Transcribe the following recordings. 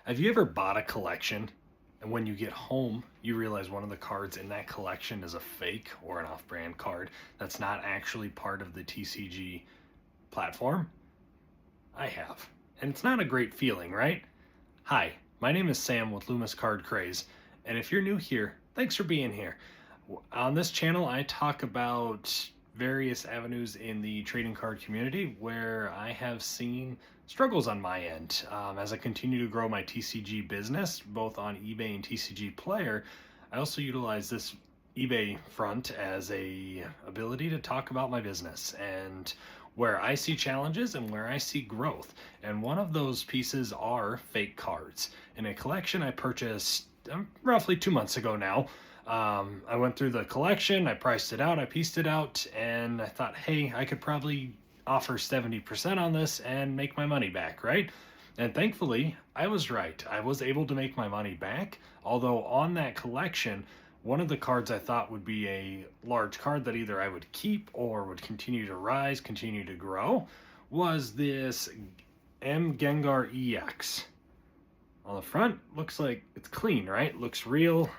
Have you ever bought a collection and when you get home, you realize one of the cards in that collection is a fake or an off brand card that's not actually part of the TCG platform? I have. And it's not a great feeling, right? Hi, my name is Sam with Loomis Card Craze. And if you're new here, thanks for being here. On this channel, I talk about various avenues in the trading card community where I have seen struggles on my end. As I continue to grow my TCG business, both on eBay and TCG Player, I also utilize this eBay front as a ability to talk about my business and where I see challenges and where I see growth. And one of those pieces are fake cards. In a collection I purchased roughly 2 months ago now. I went through the collection, I priced it out, I pieced it out, and I thought, hey, I could probably offer 70% on this and make my money back, right? And thankfully, I was right. I was able to make my money back, although on that collection, one of the cards I thought would be a large card that either I would keep or would continue to rise, continue to grow, was this M Gengar EX. On the front, looks like it's clean, right? Looks real.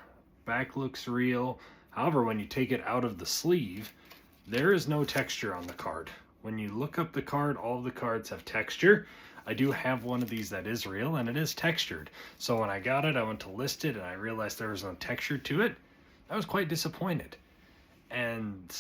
Back looks real. However, when you take it out of the sleeve, there is no texture on the card. When you look up the card, all of the cards have texture. I do have one of these that is real and it is textured. So when I got it, I went to list it and I realized there was no texture to it. I was quite disappointed. And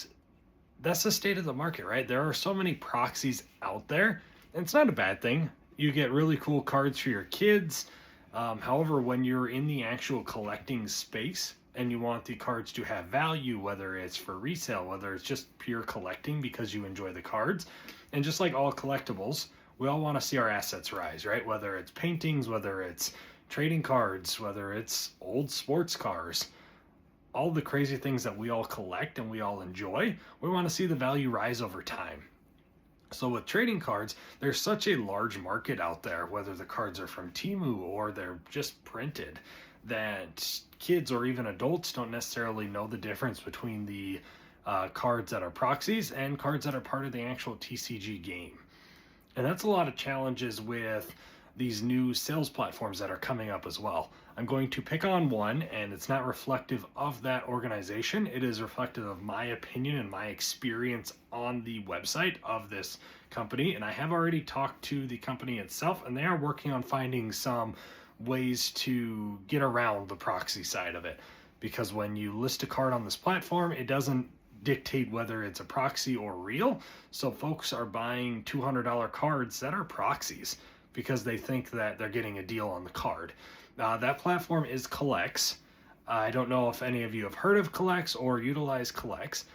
that's the state of the market, right? There are so many proxies out there, and it's not a bad thing. You get really cool cards for your kids. However, when you're in the actual collecting space and you want the cards to have value, whether it's for resale, whether it's just pure collecting because you enjoy the cards, and just like all collectibles, we all want to see our assets rise, right? Whether it's paintings, whether it's trading cards, whether it's old sports cars, all the crazy things that we all collect and we all enjoy, we want to see the value rise over time. So with trading cards, there's such a large market out there, whether the cards are from Temu or they're just printed, that kids or even adults don't necessarily know the difference between the cards that are proxies and cards that are part of the actual TCG game. And that's a lot of challenges with these new sales platforms that are coming up as well. I'm going to pick on one, and it's not reflective of that organization. It is reflective of my opinion and my experience on the website of this company. And I have already talked to the company itself, and they are working on finding some ways to get around the proxy side of it. Because when you list a card on this platform, it doesn't dictate whether it's a proxy or real. So folks are buying $200 cards that are proxies because they think that they're getting a deal on the card. That platform is Collects. I don't know if any of you have heard of Collects or utilize Collects.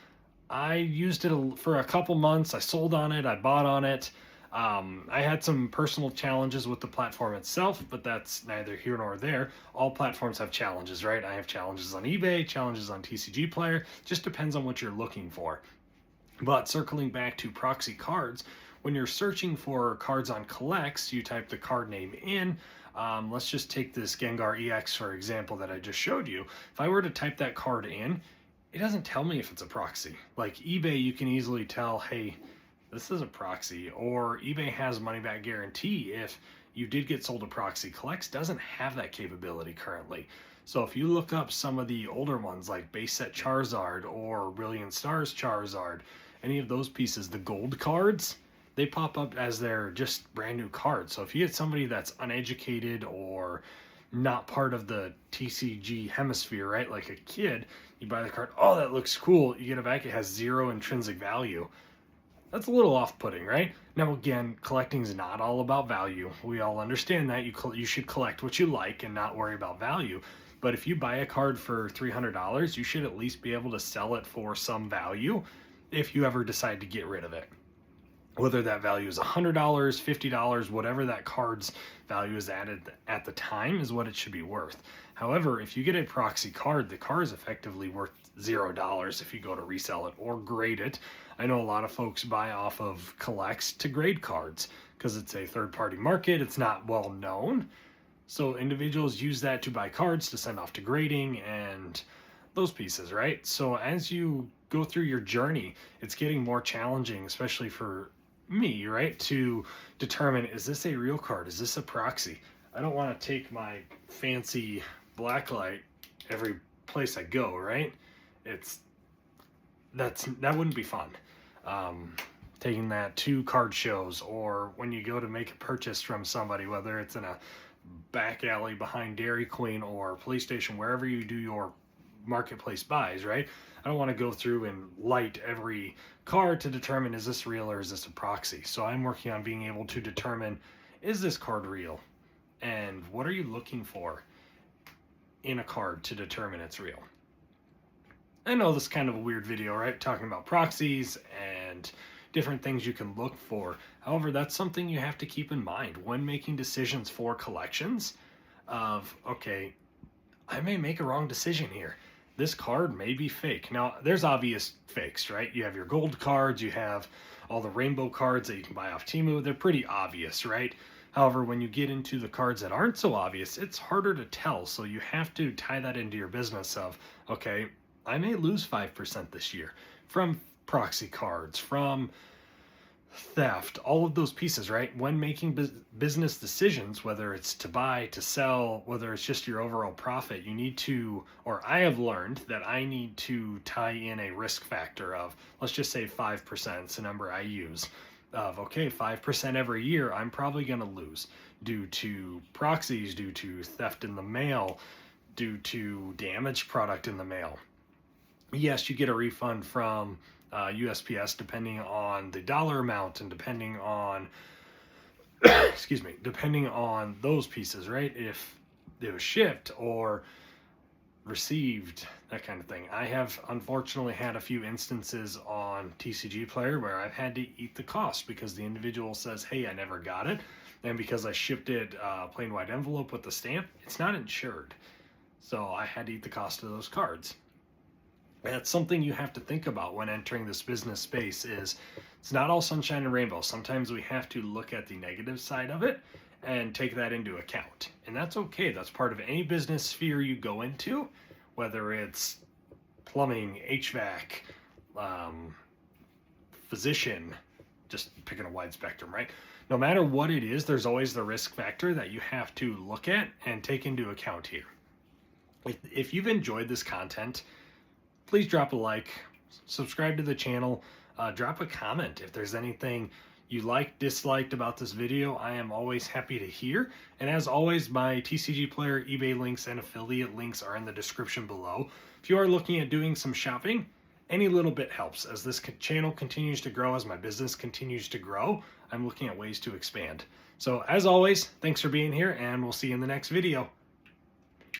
I used it for a couple months. I sold on it. I bought on it. I had some personal challenges with the platform itself, but that's neither here nor there. All platforms have challenges, right? I have challenges on eBay, challenges on TCG Player. Just depends on what you're looking for. But circling back to proxy cards, when you're searching for cards on Collects, you type the card name in. Let's just take this Gengar EX, for example, that I just showed you. If I were to type that card in, it doesn't tell me if it's a proxy. Like eBay, you can easily tell, hey, this is a proxy, or eBay has money back guarantee if you did get sold a proxy. Collects doesn't have that capability currently. So if you look up some of the older ones like Base Set Charizard or Brilliant Stars Charizard, any of those pieces, the gold cards, they pop up as they're just brand new cards. So if you get somebody that's uneducated or not part of the TCG hemisphere, right? Like a kid, you buy the card, oh, that looks cool. You get it back, it has zero intrinsic value. That's a little off-putting, right? Now, again, collecting is not all about value. We all understand that. You should collect what you like and not worry about value. But if you buy a card for $300, you should at least be able to sell it for some value if you ever decide to get rid of it. Whether that value is $100, $50, whatever that card's value is at the time is what it should be worth. However, if you get a proxy card, the card is effectively worth $0 if you go to resell it or grade it. I know a lot of folks buy off of Collects to grade cards because it's a third-party market. It's not well known. So individuals use that to buy cards to send off to grading and those pieces, right? So as you go through your journey, it's getting more challenging, especially for me, right, to determine, is this a real card? Is this a proxy? I don't want to take my fancy blacklight every place I go, right? That wouldn't be fun. Taking that to card shows, or when you go to make a purchase from somebody, whether it's in a back alley behind Dairy Queen or police station, wherever you do your marketplace buys, right? I don't want to go through and light every card to determine, is this real or is this a proxy? So I'm working on being able to determine, is this card real? And what are you looking for in a card to determine it's real? I know this is kind of a weird video, right? Talking about proxies and different things you can look for. However, that's something you have to keep in mind when making decisions for collections of, okay, I may make a wrong decision here. This card may be fake. Now, there's obvious fakes, right? You have your gold cards, you have all the rainbow cards that you can buy off Temu. They're pretty obvious, right? However, when you get into the cards that aren't so obvious, it's harder to tell. So you have to tie that into your business of, okay, I may lose 5% this year from proxy cards, from theft, all of those pieces, right? When making business decisions, whether it's to buy, to sell, whether it's just your overall profit, you need to, or I have learned that I need to tie in a risk factor of, let's just say 5%, it's a number I use, of, okay, 5% every year, I'm probably going to lose due to proxies, due to theft in the mail, due to damaged product in the mail. Yes, you get a refund from USPS depending on the dollar amount and depending on excuse me, depending on those pieces, right? If it was shipped or received, that kind of thing. I have unfortunately had a few instances on TCG Player where I've had to eat the cost because the individual says, hey, I never got it, and because I shipped it plain white envelope with the stamp, it's not insured, so I had to eat the cost of those cards. That's something you have to think about when entering this business space. Is it's not all sunshine and rainbows. Sometimes we have to look at the negative side of it and take that into account. And that's okay. That's part of any business sphere you go into, whether it's plumbing, HVAC, physician, just picking a wide spectrum, right? No matter what it is, there's always the risk factor that you have to look at and take into account here. If you've enjoyed this content, please drop a like, subscribe to the channel, drop a comment if there's anything you liked, disliked about this video. I am always happy to hear. And as always, my TCG Player eBay links and affiliate links are in the description below. If you are looking at doing some shopping, any little bit helps. As this channel continues to grow, as my business continues to grow, I'm looking at ways to expand. So as always, thanks for being here, and we'll see you in the next video.